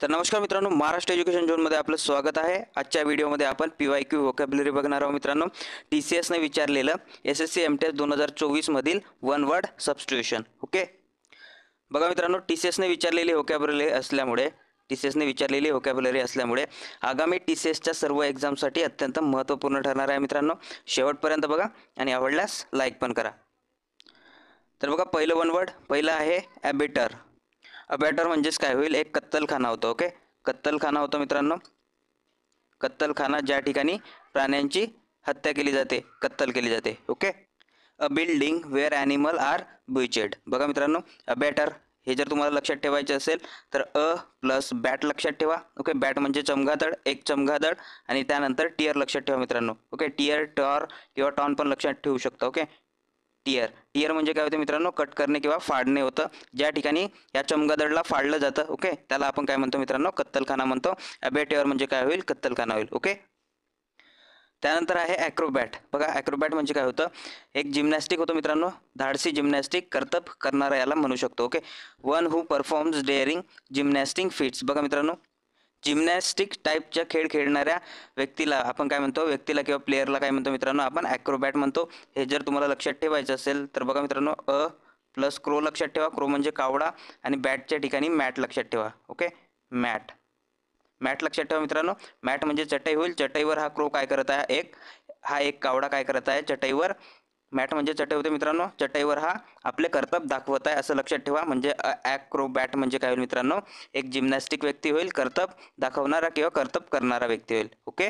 तर नमस्कार मित्रांनो, महाराष्ट्र एज्युकेशन झोनमध्ये आपलं स्वागत आहे. आजच्या व्हिडिओमध्ये आपण PYQ व्होकॅब्युलरी बघणार आहोत मित्रांनो. TCSने विचारलेलं SSC MTS 2024 मधील वन वर्ड सबस्टिट्यूशन. ओके, बघा मित्रांनो, TCSने विचारलेली व्होकॅब्युलरी असल्यामुळे आगामी TCSच्या सर्व एक्झामसाठी अत्यंत महत्त्वपूर्ण ठरणार आहे मित्रांनो. शेवटपर्यंत बघा आणि आवडल्यास लाईक पण करा. तर बघा, पहिलं आहे ॲबेटर. अबॅटर म्हणजेच काय होईल, एक कत्तलखाना होतं. ओके, कत्तलखाना होतं मित्रांनो. कत्तलखाना ज्या ठिकाणी प्राण्यांची हत्या केली जाते, कत्तल केली जाते. ओके, अ बिल्डिंग वेअर ॲनिमल आर बुचेड. बघा मित्रांनो, अबॅटर हे जर तुम्हाला लक्षात ठेवायचे असेल तर अ प्लस बॅट लक्षात ठेवा. ओके, बॅट म्हणजे चमगादळ, एक चमगादळ, आणि त्यानंतर टियर लक्षात ठेवा मित्रांनो. ओके, टियर, टॉर किंवा टॉन पण लक्षात ठेवू शकता. ओके, टियर म्हणजे काय होतं मित्रांनो, कट करणे किंवा फाडणे होतं. ज्या ठिकाणी या चमगादळला फाडलं जातं, ओके, त्याला आपण काय म्हणतो मित्रांनो, कत्तलखाना म्हणतो. अबॅटर म्हणजे काय होईल, कत्तलखाना होईल. ओके, त्यानंतर आहे ॲक्रोबॅट. बघा, ॲक्रोबॅट म्हणजे काय होतं, एक जिम्नॅस्टिक होतं मित्रांनो, धाडसी जिम्नॅस्टिक, कर्तब करणारा याला म्हणू शकतो. Okay, one who performs daring gymnastic feats. बघा मित्रांनो, जिम्नॅस्टिक टाईपच्या खेळ खेळणाऱ्या व्यक्तीला आपण काय म्हणतो, व्यक्तीला किंवा प्लेअरला काय म्हणतो मित्रांनो, आपण ॲक्रोबॅट म्हणतो. हे जर तुम्हाला लक्षात ठेवायचं असेल तर बघा मित्रांनो, अ प्लस क्रो लक्षात ठेवा. क्रो म्हणजे कावडा, आणि बॅटच्या ठिकाणी मॅट लक्षात ठेवा. ओके, मॅट लक्षात ठेवा मित्रांनो. मॅट म्हणजे चटई होईल. चटईवर हा क्रो काय करत आहे, हा एक कावडा काय करत आहे चटईवर. मॅट म्हणजे चटई होते मित्रांनो. चटईवर हा आपले कर्तब दाखवत आहे असं लक्षात ठेवा. म्हणजे ॲक्रोबॅट म्हणजे काय होईल मित्रांनो, एक जिम्नॅस्टिक व्यक्ती होईल, कर्तब दाखवणारा किंवा कर्तब करणारा व्यक्ती होईल. ओके,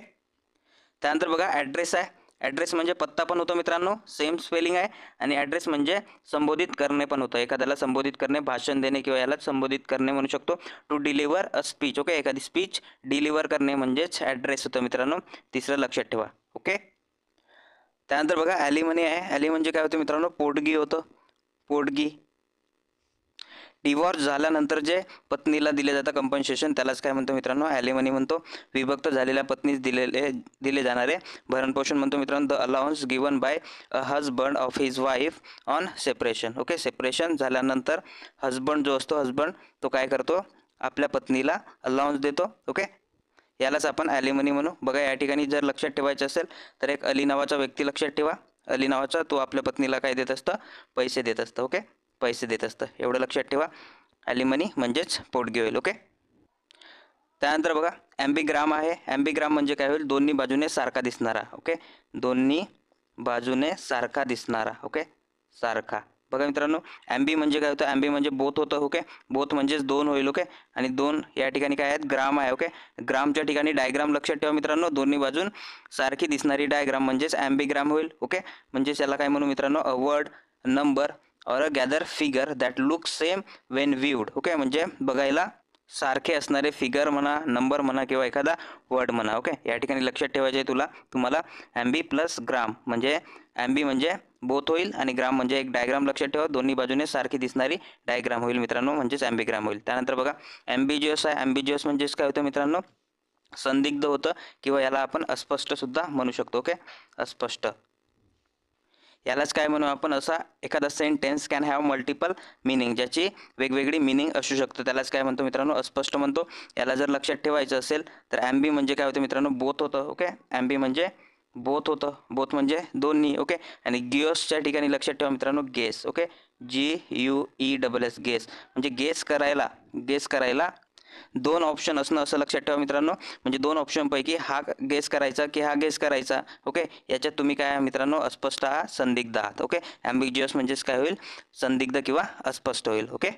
त्यानंतर बघा ॲड्रेस आहे. ॲड्रेस म्हणजे पत्ता पण होतो मित्रांनो, सेम स्पेलिंग आहे. आणि ॲड्रेस म्हणजे संबोधित करणे पण होतं. एखाद्याला संबोधित करणे, भाषण देणे किंवा याला संबोधित करणे म्हणू शकतो. To deliver a speech. Okay, एखादी स्पीच डिलिव्हर करणे म्हणजेच ॲड्रेस होतं मित्रांनो. तिसरं लक्षात ठेवा. ओके, त्यानंतर बघा ॲलिमनी आहे. ॲली म्हणजे काय होतं मित्रांनो, पोटगी होतं. पोटगी. डिवॉर्स झाल्यानंतर जे पत्नीला दिले जातं कंपन्सेशन, त्यालाच काय म्हणतो मित्रांनो, ॲलिमनी म्हणतो. विभक्त झालेल्या पत्नीस दिले जाणारे भरणपोषण म्हणतो मित्रांनो, the allowance given by a husband of his wife on separation. Okay, separation झाल्यानंतर हजबंड जो असतो, हजबंड तो काय करतो, आपल्या पत्नीला अलाउन्स देतो. ओके, यालाच आपण ॲलिमनी म्हणू. बघा, या ठिकाणी जर लक्षात ठेवायचं असेल तर एक अली नावाचा व्यक्ती लक्षात ठेवा. अली नावाचा, तो आपल्या पत्नीला काय देत असतं, पैसे देत असतं. ओके, पैसे देत असतं, एवढं लक्षात ठेवा. ॲलिमनी म्हणजेच पोटगी होईल. ओके, त्यानंतर बघा ॲम्बिग्राम आहे. ॲम्बिग्राम म्हणजे काय होईल, दोन्ही बाजूने सारखा दिसणारा. ओके, दोन्ही बाजूने सारखा दिसणारा. ओके, सारखा. बघा मित्रांनो, ॲम्बी म्हणजे काय होतं, ॲम्बी म्हणजे बोथ होतं. ओके, बोथ म्हणजेच दोन होईल. ओके, आणि दोन या ठिकाणी काय आहेत, ग्राम आहे. ओके, ग्रामच्या ठिकाणी डायग्राम लक्षात ठेवा मित्रांनो, दोन्ही बाजून सारखी दिसणारी डायग्राम म्हणजेच ॲम्बिग्राम होईल. ओके, म्हणजेच याला काय म्हणू मित्रांनो, a word, number or a gather figure that look same when viewed. Okay, म्हणजे बघायला सारखे असणारे फिगर म्हणा, नंबर म्हणा किंवा एखादा वर्ड म्हणा. ओके, या ठिकाणी लक्षात ठेवायचे तुम्हाला ॲम्बी प्लस ग्राम. म्हणजे ॲम्बी म्हणजे बोथ होईल आणि ग्राम म्हणजे एक डायग्राम लक्षात ठेवा, दोन्ही बाजूने सारखी दिसणारी डायग्राम होईल मित्रांनो, म्हणजेच ॲम्बिग्राम होईल. त्यानंतर बघा ॲम्बिजियस आहे. ॲम्बिजियस म्हणजेच काय होतं मित्रांनो, संदिग्ध होतं किंवा याला आपण अस्पष्ट सुद्धा म्हणू शकतो. ओके, अस्पष्ट. यालाच काय म्हणू आपण, असा एखादा sentence can have multiple meaning, ज्याची वेगवेगळी मिनिंग असू शकतं, त्यालाच काय म्हणतो मित्रांनो, अस्पष्ट म्हणतो. याला जर लक्षात ठेवायचं असेल तर ॲम्बी म्हणजे काय होतं मित्रांनो, बोथ होतं. ओके, ॲम्बी म्हणजे बोथ होतं, बोथ म्हणजे दोन्ही. ओके, आणि गियोसच्या ठिकाणी लक्षात ठेवा मित्रांनो, गेस. ओके, GUESS, गेस म्हणजे गेस करायला दोन ऑप्शन असणं असं लक्षात ठेवा मित्रांनो. म्हणजे दोन ऑप्शनपैकी हा गेस करायचा की हा गेस करायचा. ओके, याच्यात तुम्ही काय मित्रांनो, अस्पष्ट आहात, संदिग्ध आहात. ओके, ॲम्बिजियस म्हणजेच काय होईल, संदिग्ध किंवा अस्पष्ट होईल. ओके,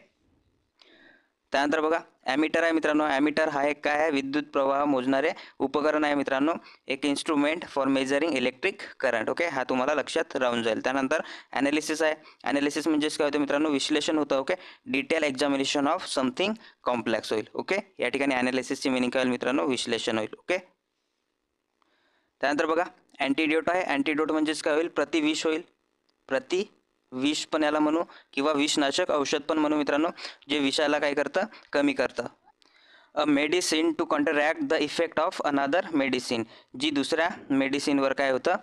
त्यानंतर बघा ॲमीटर आहे मित्रांनो. ॲमीटर हा एक काय आहे, विद्युत प्रवाह मोजणारे उपकरण आहे मित्रांनो, एक instrument for measuring electric current. Okay, हा तुम्हाला लक्षात राहून जाईल. त्यानंतर ॲनालिसिस आहे. ॲनालिसिस म्हणजेच काय होतं मित्रांनो, विश्लेषण होतं. Okay, detail examination of something complex होईल. ओके, या ठिकाणी ॲनालिसिसची मिनिंग काय होईल मित्रांनो, विश्लेषण होईल. ओके, त्यानंतर बघा अँटीडोट आहे. अँटीडोट म्हणजेच काय होईल, प्रतिविष होईल. विष पण याला म्हणू किंवा विषनाशक औषध पण म्हणू मित्रांनो, जे विषाला काय करतं, कमी करतं. A medicine to contract the effect of another medicine, जी दुसऱ्या मेडिसिनवर काय होतं,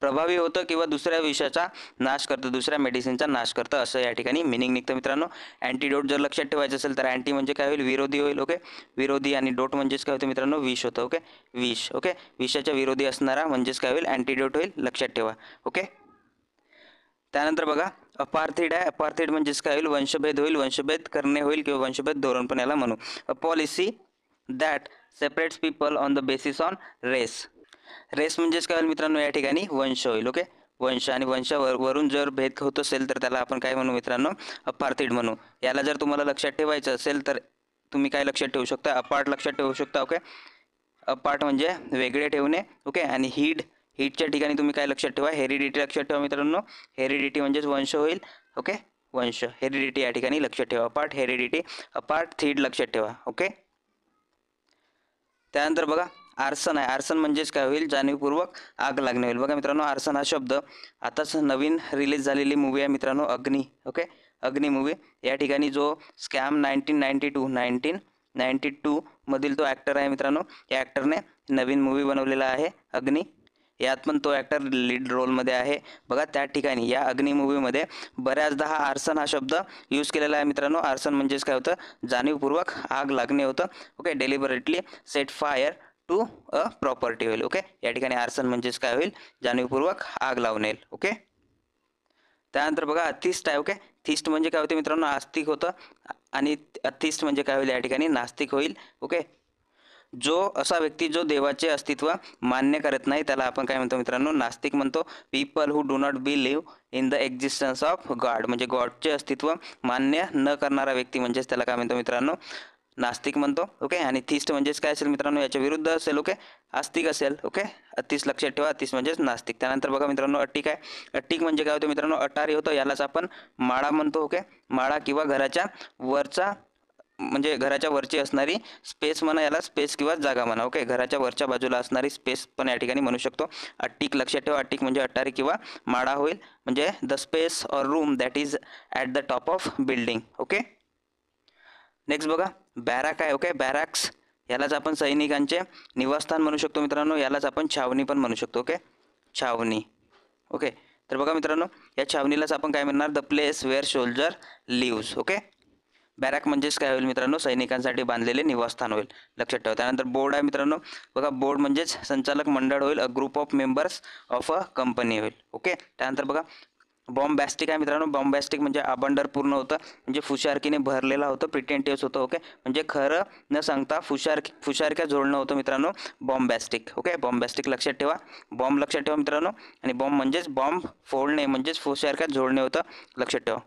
प्रभावी होतं किंवा दुसऱ्या विषाचा नाश करतं, दुसऱ्या मेडिसिनचा नाश करतं, असं या ठिकाणी मिनिंग निघतं मित्रांनो. अँटीडोट जर लक्षात ठेवायचं असेल तर अँटी म्हणजे काय होईल, विरोधी होईल. ओके, विरोधी, आणि डोट म्हणजेच काय होतं मित्रांनो, विष होतं. ओके, विष. ओके, विषाच्या विरोधी असणारा म्हणजेच काय होईल, अँटीडोट होईल, लक्षात ठेवा. ओके, त्यानंतर बघा अपार्थिड आहे. अपार्थिड म्हणजेच काय होईल, वंशभेद होईल, वंशभेद करणे होईल किंवा वंशभेद धोरण पण याला म्हणू. A policy that separates people on the basis on race. Race म्हणजेच काय होईल मित्रांनो, या ठिकाणी वंश होईल. ओके, वंश, आणि वंशावरून जर भेद होत असेल तर त्याला आपण काय म्हणू मित्रांनो, अपार्थिड म्हणू. याला जर तुम्हाला लक्षात ठेवायचं असेल तर तुम्ही काय लक्षात ठेवू शकता, अपार्ट लक्षात ठेवू शकता. ओके, अपार्ट म्हणजे वेगळे ठेवणे. ओके, आणि हीटच्या ठिकाणी तुम्ही काय लक्षात ठेवा, हेरिडिटी लक्षात ठेवा मित्रांनो. हेरिडिटी म्हणजेच वंश होईल. ओके, वंश, हेरिडिटी या ठिकाणी लक्षात ठेवा. अपार्ट, हेरिडिटी, अपार्ट, थीड लक्षात ठेवा. ओके, त्यानंतर बघा आर्सन आहे. आर्सन म्हणजेच काय होईल, जाणीवपूर्वक आग लागणे होईल. बघा मित्रांनो, आर्सन हा शब्द आताच नवीन रिलीज झालेली मूवी आहे मित्रांनो, अग्नी. ओके, अग्नी मूवी. या ठिकाणी जो स्कॅम 1992 मधील तो ॲक्टर आहे मित्रांनो, या ॲक्टरने नवीन मूवी बनवलेला आहे अग्नी. यात पण तो ॲक्टर लीड रोलमध्ये आहे. बघा त्या ठिकाणी या अग्नी मूवीमध्ये बऱ्याचदा हा आर्सन हा शब्द यूज केलेला आहे मित्रांनो. आर्सन म्हणजेच काय होतं, जाणीवपूर्वक आग लागणे होतं. Okay, deliberately set fire to a property होईल. ओके, या ठिकाणी आर्सन म्हणजेच काय होईल, जाणीवपूर्वक आग लावणे. ओके, त्यानंतर बघा अथिस्ट आहे. ओके, थिस्ट म्हणजे काय होते मित्रांनो, आस्तिक होतं, आणि अथिस्ट म्हणजे काय होईल, या ठिकाणी नास्तिक होईल. ओके, जो असा व्यक्ती जो देवाचे अस्तित्व मान्य करत नाही त्याला आपण काय म्हणतो मित्रांनो, नास्तिक म्हणतो. People who do not believe in the existence of God, म्हणजे गॉडचे अस्तित्व मान्य न करणारा व्यक्ती म्हणजेच त्याला काय म्हणतो मित्रांनो, नास्तिक म्हणतो. ओके, आणि थिस्ट म्हणजेच काय असेल मित्रांनो, याच्या विरुद्ध असेल. ओके, आस्तिक असेल. ओके, अतिस लक्षात ठेवा, अतिस म्हणजेच नास्तिक. त्यानंतर बघा मित्रांनो अट्टिक आहे. अट्टिक म्हणजे काय होतं मित्रांनो, अटारी होतं, यालाच आपण माळा म्हणतो. ओके, माळा किंवा घराच्या वरचा, म्हणजे घराच्या वरची असणारी स्पेस म्हणा, याला स्पेस किंवा जागा म्हणा. ओके, घराच्या वरच्या बाजूला असणारी स्पेस पण या ठिकाणी म्हणू शकतो. अट्टिक लक्षात ठेवा, अट्टिक म्हणजे अट्टारी किंवा माळा होईल, म्हणजे the space or room that is at the top of building. Okay, next बघा बॅराक आहे. ओके, बॅरॅक्स यालाच आपण सैनिकांचे निवासस्थान म्हणू शकतो मित्रांनो, यालाच आपण छावणी पण म्हणू शकतो. ओके, छावणी. ओके, तर बघा मित्रांनो या छावणीलाच आपण काय म्हणणार, the place where soldier lives. Okay, barrack म्हणजेच काय होईल मित्रांनो, सैनिकांसाठी बांधलेले निवासस्थान होईल, लक्षात ठेवा. त्यानंतर बोर्ड आहे मित्रांनो. बघा बोर्ड म्हणजेच संचालक मंडळ होईल, a group of members of a company होईल. ओके, त्यानंतर बघा बॉम्बॅस्टिक आहे मित्रांनो. बॉम्बॅस्टिक म्हणजे आबंडर पूर्ण होतं, म्हणजे फुशारकीने भरलेला होतं, प्रिटेंटिव्स होतं. ओके, म्हणजे खरं न सांगता फुशारक्या जोडणं होतं मित्रांनो, बॉम्बॅस्टिक. ओके, बॉम्बॅस्टिक लक्षात ठेवा. बॉम्ब लक्षात ठेवा मित्रांनो, आणि बॉम्ब म्हणजेच बॉम्ब फोडणे म्हणजेच फुशारक्या जोडणे होतं, लक्षात ठेवा.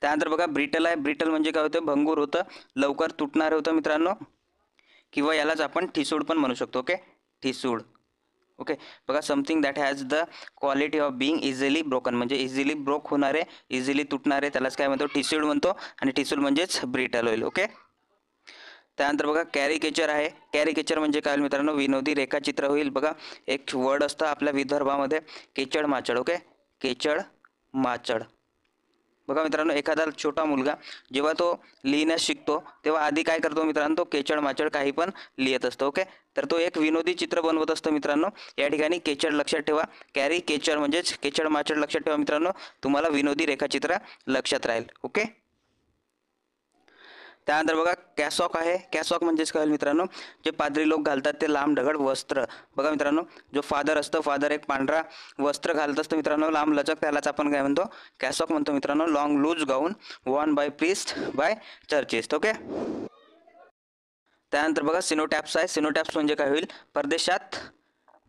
त्यानंतर बघा ब्रिटल आहे. ब्रिटल म्हणजे काय होतं, भंगूर होतं, लवकर तुटणारे होतं मित्रांनो, किंवा यालाच आपण ठिसूळ पण म्हणू शकतो. ओके, ठिसूळ. ओके, बघा something that has the quality of being easily broken, म्हणजे इझिली ब्रोक होणारे, इझिली तुटणारे, त्यालाच काय म्हणतो, ठिसूळ म्हणतो, आणि ठिसूळ म्हणजेच ब्रिटल होईल. ओके, त्यानंतर बघा कॅरिकेचर आहे. कॅरिकेचर म्हणजे काय मित्रांनो, विनोदी रेखाचित्र होईल. बघा एक वर्ड असतं आपल्या विदर्भामध्ये, केचड माचड. ओके, केचड माचड. बघा मित्रांनो एखादा छोटा मुलगा जेव्हा तो लिहिण्यास शिकतो तेव्हा आधी काय करतो मित्रांनो, तो केचड माचड काही पण लिहित असतो. ओके, तर तो एक विनोदी चित्र बनवत असतो मित्रांनो. या ठिकाणी केचड लक्षात ठेवा, कॅरी केचड म्हणजेच केचड माचड लक्षात ठेवा मित्रांनो, तुम्हाला विनोदी रेखाचित्र लक्षात राहील. ओके, त्यानंतर बघा कॅसॉक आहे. कॅसॉक म्हणजेच काय मित्रांनो, जे पादरी लोक घालतात ते लांब ढगड वस्त्र. बघा मित्रांनो जो फादर असतो, फादर एक पांढरा वस्त्र घालत असतो मित्रांनो, लांब लचक, त्यालाच आपण काय म्हणतो, कॅसॉक म्हणतो मित्रांनो. Long loose gown worn by priest by churchist. Okay, त्यानंतर बघा सिनोटॅप्स आहे. सिनोटॅप्स म्हणजे काय होईल, परदेशात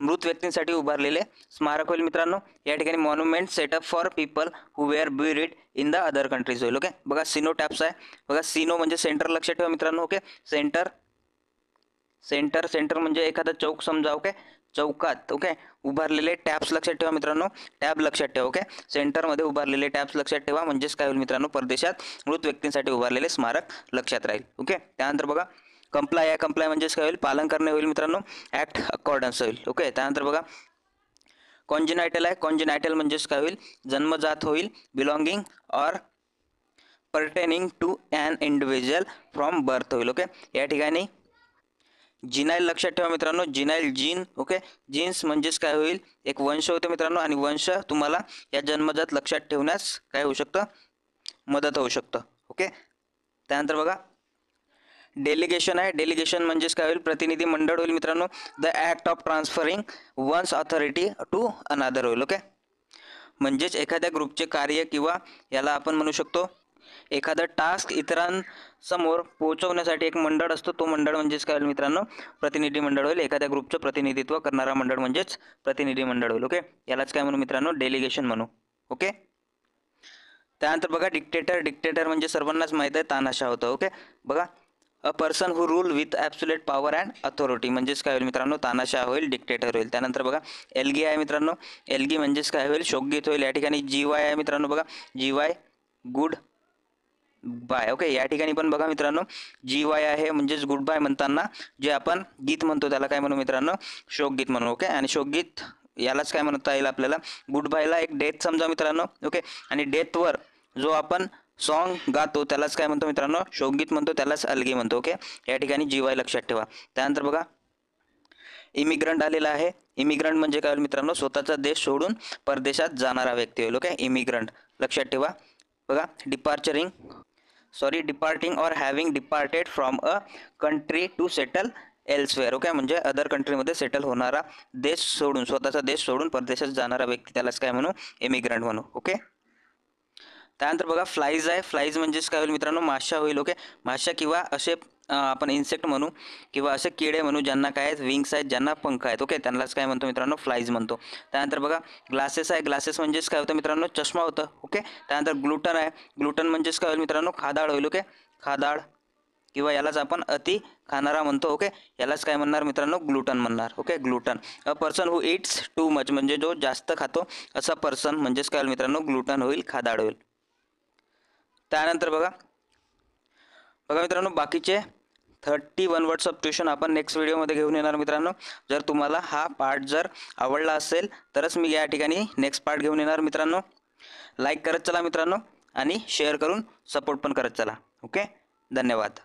मृत व्यक्तींसाठी उभारलेले स्मारक होईल मित्रांनो. या ठिकाणी monument set up for people who were buried in the other countries होईल. ओके, बघा सिनोटॅप्स आहे. बघा सिनो म्हणजे सेंटर लक्षात ठेवा मित्रांनो. ओके, सेंटर सेंटर सेंटर म्हणजे एखादा चौक समजा. ओके, चौकात ओके उभारलेले टॅब्स लक्षात ठेवा मित्रांनो, टॅब लक्षात ठेवा. ओके, सेंटरमध्ये उभारलेले टॅब्स लक्षात ठेवा, म्हणजेच काय होईल मित्रांनो, परदेशात मृत व्यक्तींसाठी उभारलेले स्मारक लक्षात राहील. ओके, त्यानंतर बघा कंप्लाय आहे. कंप्लाय म्हणजेच काय होईल, पालन करणे होईल मित्रांनो, ॲक्ट अकॉर्डन्स होईल. ओके, त्यानंतर बघा कॉन्जिनायटल आहे. कॉन्जिनायटल म्हणजेच काय होईल, जन्मजात होईल, belonging or pertaining to an individual from birth होईल. ओके, या ठिकाणी जिनाईल लक्षात ठेवा मित्रांनो, जिनाईल जीन. ओके, जीन्स म्हणजेच काय होईल, एक वंश होते मित्रांनो, आणि वंश तुम्हाला या जन्मजात लक्षात ठेवण्यास काय होऊ शकतं, मदत होऊ शकतं. ओके, त्यानंतर बघा डेलिगेशन आहे. डेलिगेशन म्हणजेच काय होईल, प्रतिनिधी मंडळ होईल मित्रांनो. The act of transferring one's authority to another होईल. ओके, म्हणजेच एखाद्या ग्रुपचे कार्य किंवा याला आपण म्हणू शकतो एखादं टास्क इतरांसमोर पोहोचवण्यासाठी एक मंडळ असतो, तो मंडळ म्हणजेच काय होईल मित्रांनो, प्रतिनिधी मंडळ होईल. एखाद्या ग्रुपचं प्रतिनिधित्व करणारा मंडळ म्हणजेच प्रतिनिधी मंडळ होईल. ओके, यालाच काय म्हणू मित्रांनो, डेलिगेशन म्हणू. ओके, त्यानंतर बघा डिक्टेटर. डिक्टेटर म्हणजे सर्वांनाच माहीत आहे, तानाशाह होतं. ओके, बघा a person who rule with absolute power and authority म्हणजेच काय होईल मित्रांनो, तानाशाह होईल, डिक्टेटर होईल. त्यानंतर बघा एल्गी आहे मित्रांनो. एल्गी म्हणजेच काय होईल, शोकगीत होईल. या ठिकाणी GY आहे मित्रांनो. बघा GY गुड बाय. ओके, या ठिकाणी पण बघा मित्रांनो GY आहे म्हणजेच गुड बाय म्हणताना जे आपण गीत म्हणतो त्याला काय म्हणू मित्रांनो, शोकगीत म्हणू. ओके, आणि शोकगीत यालाच काय म्हणता येईल आपल्याला, गुड बायला एक डेथ समजा मित्रांनो. ओके, आणि डेथवर जो आपण सॉन्ग गातो त्यालाच काय म्हणतो मित्रांनो, शोकगीत म्हणतो, त्यालाच अलगी म्हणतो. ओके, या ठिकाणी GY लक्षात ठेवा. त्यानंतर बघा इमिग्रंट आलेला आहे. इमिग्रंट म्हणजे काय होईल मित्रांनो, स्वतःचा देश सोडून परदेशात जाणारा व्यक्ती होईल. ओके, इमिग्रंट लक्षात ठेवा. बघा departing or having departed from a country to settle elsewhere. Okay, म्हणजे अदर कंट्रीमध्ये सेटल होणारा, देश सोडून, स्वतःचा देश सोडून परदेशात जाणारा व्यक्ती, त्यालाच काय म्हणू, इमिग्रंट म्हणू. ओके, त्यानंतर बघा फ्लाईज आहे. फ्लाईज म्हणजेच काय होईल मित्रांनो, माशा होईल. ओके, माशा किंवा असे आपण इन्सेक्ट म्हणू किंवा असे किडे म्हणू ज्यांना काय आहेत, विंग्स आहेत, ज्यांना पंख आहेत. ओके, त्यांनाच काय म्हणतो मित्रांनो, फ्लाईज म्हणतो. त्यानंतर बघा ग्लासेस आहे. ग्लासेस म्हणजेच काय होतं मित्रांनो, चष्मा होतं. ओके, त्यानंतर ग्लुटन आहे. ग्लुटन म्हणजेच काय होईल मित्रांनो, खादाड होईल. ओके, खादाड किंवा यालाच आपण अति खाणारा म्हणतो. ओके, यालाच काय म्हणणार मित्रांनो, ग्लुटन म्हणणार. Okay, gluten a person who it's too much म्हणजे जो जास्त खातो असा पर्सन म्हणजेच काय होईल मित्रांनो, ग्लुटन होईल, खादाड होईल. त्यानंतर बघा मित्रांनो बाकीचे 31 वर्ड्स ऑफ ट्युशन आपण नेक्स्ट व्हिडिओमध्ये घेऊन येणार मित्रांनो. जर तुम्हाला हा पार्ट जर आवडला असेल तरच मी या ठिकाणी नेक्स्ट पार्ट घेऊन येणार मित्रांनो. लाईक करत चला मित्रांनो आणि शेअर करून सपोर्ट पण करत चला. ओके, धन्यवाद.